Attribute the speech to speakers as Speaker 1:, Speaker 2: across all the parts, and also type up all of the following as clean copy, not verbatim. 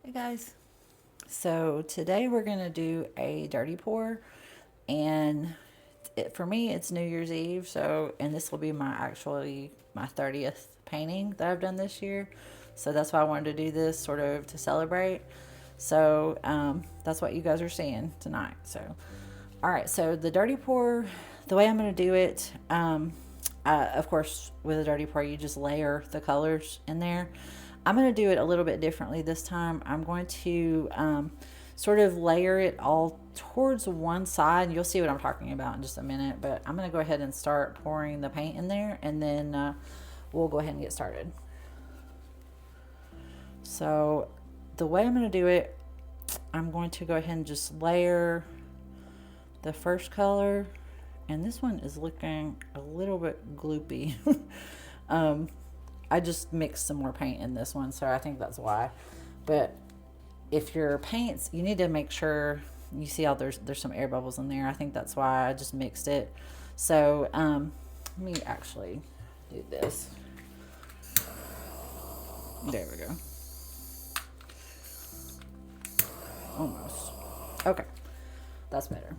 Speaker 1: Hey guys, so today we're gonna do a dirty pour, and for me it's New Year's Eve. So, and this will be my 30th painting that I've done this year. So that's why I wanted to do this sort of to celebrate. So that's what you guys are seeing tonight. So, all right. So the dirty pour, the way I'm gonna do it, of course, with a dirty pour, you just layer the colors in there. I'm going to do it a little bit differently this time. I'm going to sort of layer it all towards one side. You'll see what I'm talking about in just a minute, but I'm going to go ahead and start pouring the paint in there, and then we'll go ahead and get started. So the way I'm going to do it, I'm going to go ahead and just layer the first color, and this one is looking a little bit gloopy. um, I just mixed some more paint in this one, so I think that's why. But if your paints, you need to make sure you see how there's some air bubbles in there. I think that's why I just mixed it. So let me actually do this. There we go. Almost. Okay, that's better.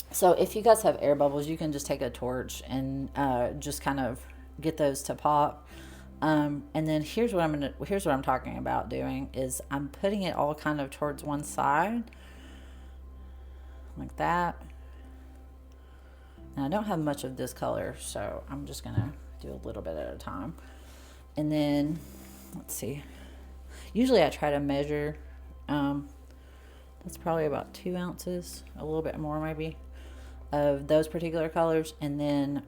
Speaker 1: So if you guys have air bubbles, you can just take a torch and just kind of get those to pop. And then here's what I'm talking about doing is I'm putting it all kind of towards one side like that. And I don't have much of this color, so I'm just gonna do a little bit at a time. And then let's see. Usually I try to measure. That's probably about 2 ounces, a little bit more maybe, of those particular colors, and then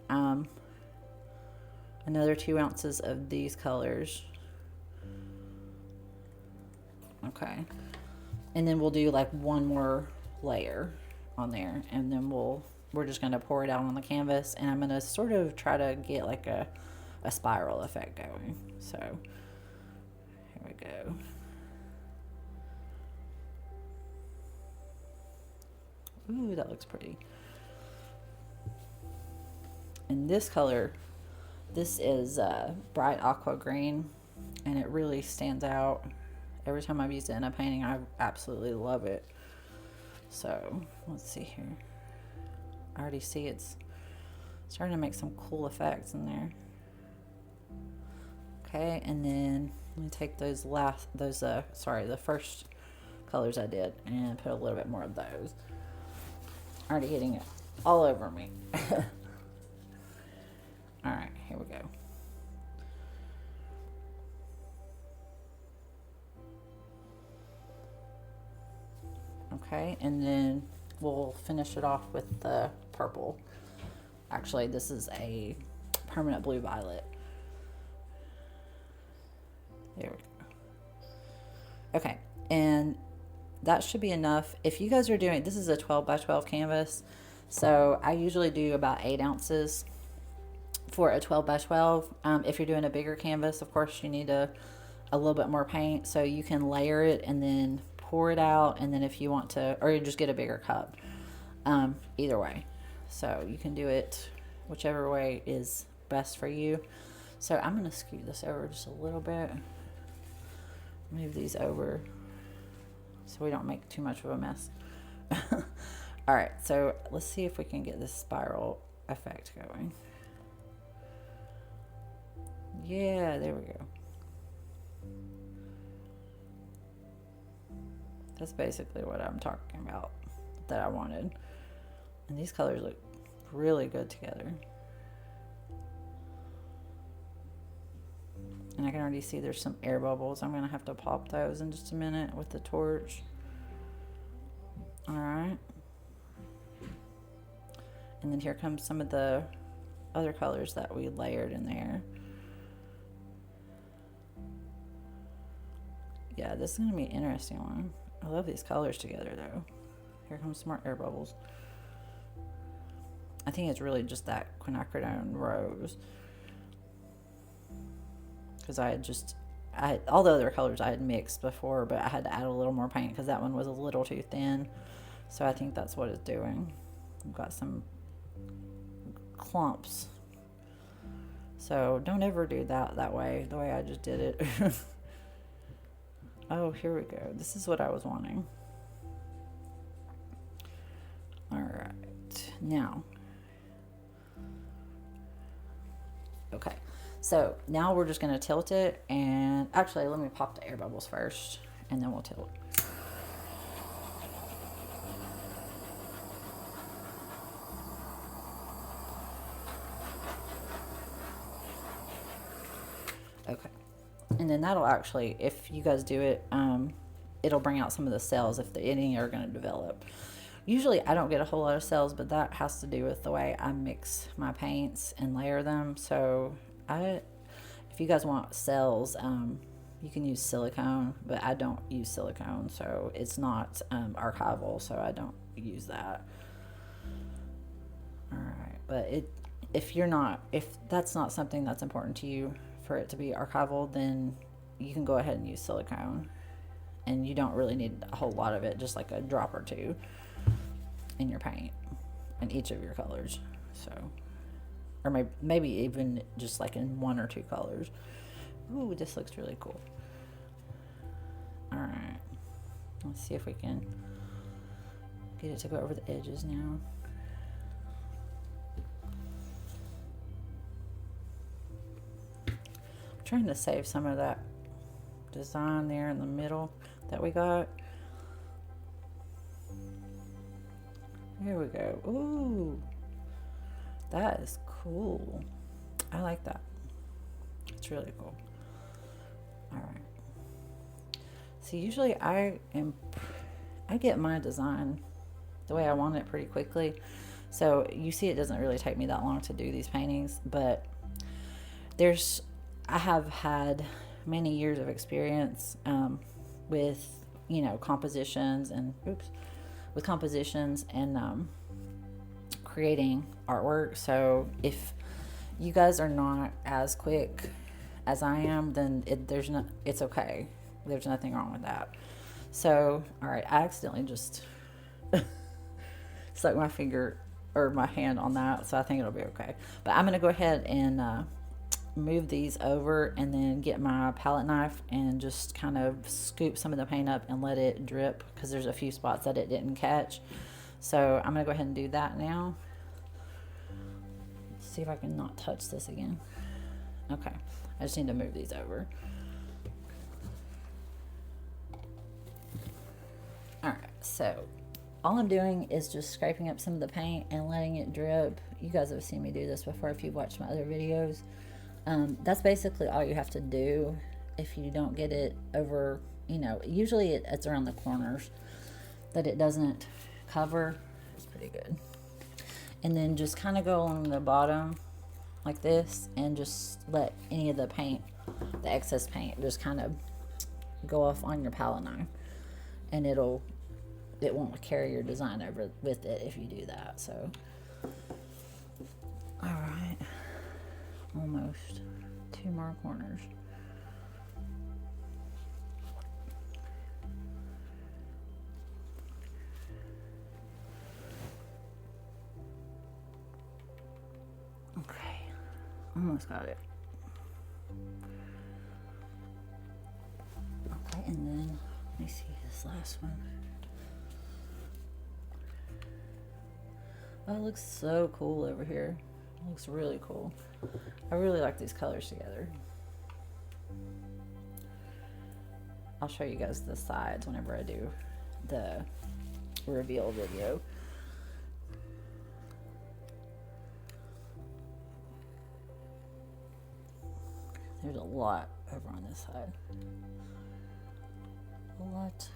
Speaker 1: another 2 ounces of these colors. Okay, and then we'll do like one more layer on there, and then we're just going to pour it out on the canvas, and I'm going to sort of try to get like a spiral effect going. So here we go. Ooh, that looks pretty. And this color, this is bright aqua green, and it really stands out. Every time I've used it in a painting, I absolutely love it. So let's see here. I already see it's starting to make some cool effects in there. Okay, and then let me take the first colors I did and put a little bit more of those. Already getting it all over me. All right, here we go. Okay, and then we'll finish it off with the purple. Actually, this is a permanent blue violet. There we go. Okay, and that should be enough. If you guys are doing, this is a 12 by 12 canvas, so I usually do about 8 ounces for a 12 by 12. If you're doing a bigger canvas, of course, you need a little bit more paint, so you can layer it and then pour it out, and then if you want to, or you just get a bigger cup. Either way, so you can do it whichever way is best for you. So I'm going to scoot this over just a little bit, move these over so we don't make too much of a mess. All right, so let's see if we can get this spiral effect going. Yeah, there we go. That's basically what I'm talking about that I wanted. And these colors look really good together. And I can already see there's some air bubbles. I'm going to have to pop those in just a minute with the torch. All right. And then here comes some of the other colors that we layered in there. Yeah, this is going to be an interesting one. I love these colors together though. Here comes some more air bubbles. I think it's really just that Quinacridone rose. Because I had all the other colors I had mixed before, but I had to add a little more paint because that one was a little too thin. So I think that's what it's doing. I've got some clumps. So don't ever do that way, the way I just did it. Oh, here we go. This is what I was wanting. All right, now. Okay, so now we're just gonna tilt it, and actually let me pop the air bubbles first and then we'll tilt. Okay, and then that'll actually, if you guys do it, it'll bring out some of the cells if any are gonna develop. Usually I don't get a whole lot of cells, but that has to do with the way I mix my paints and layer them. So if you guys want cells, you can use silicone, but I don't use silicone, so it's not archival, so I don't use that. All right, but if that's not something that's important to you for it to be archival, then you can go ahead and use silicone, and you don't really need a whole lot of it, just like a drop or two in your paint in each of your colors. So, or maybe even just like in one or two colors. Ooh, this looks really cool. All right, let's see if we can get it to go over the edges now. I'm trying to save some of that design there in the middle that we got. Here we go. Ooh, that is cool. I like that. It's really cool. All right. So usually I get my design the way I want it pretty quickly. So you see, it doesn't really take me that long to do these paintings, but I have had many years of experience with compositions and creating artwork. So if you guys are not as quick as I am, then it's okay. There's nothing wrong with that. So, all right, I accidentally just stuck my finger or my hand on that, so I think it'll be okay. But I'm gonna go ahead and move these over and then get my palette knife and just kind of scoop some of the paint up and let it drip, because there's a few spots that it didn't catch. So I'm gonna go ahead and do that now. Let's see if I can not touch this again. Okay, I just need to move these over. All right, so all I'm doing is just scraping up some of the paint and letting it drip. You guys have seen me do this before if you've watched my other videos. That's basically all you have to do if you don't get it over, usually it's around the corners that it doesn't cover. It's pretty good. And then just kind of go along the bottom like this and just let any of the paint, the excess paint, just kind of go off on your palette knife, and it won't carry your design over with it if you do that. So, all right. Almost 2 more corners. Okay, almost got it. Okay, and then let me see this last one. Oh, it looks so cool over here. It looks really cool. I really like these colors together. I'll show you guys the sides whenever I do the reveal video. There's a lot over on this side. A lot.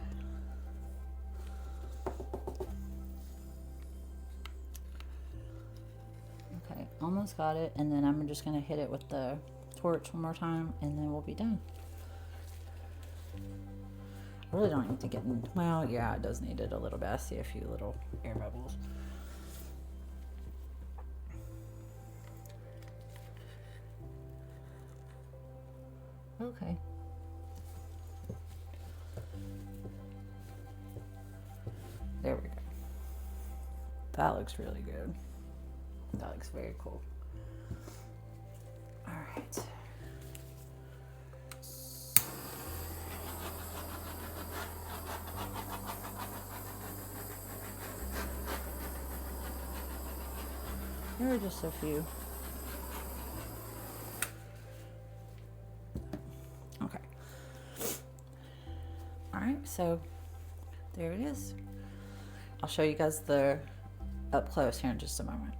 Speaker 1: Okay, almost got it, and then I'm just gonna hit it with the torch one more time, and then we'll be done. I really don't need to get in, well, yeah, it does need it a little bit. I see a few little air bubbles. Okay. There we go. That looks really good. That looks very cool. All right. Here are just a few. Okay. All right, so there it is. I'll show you guys the up close here in just a moment.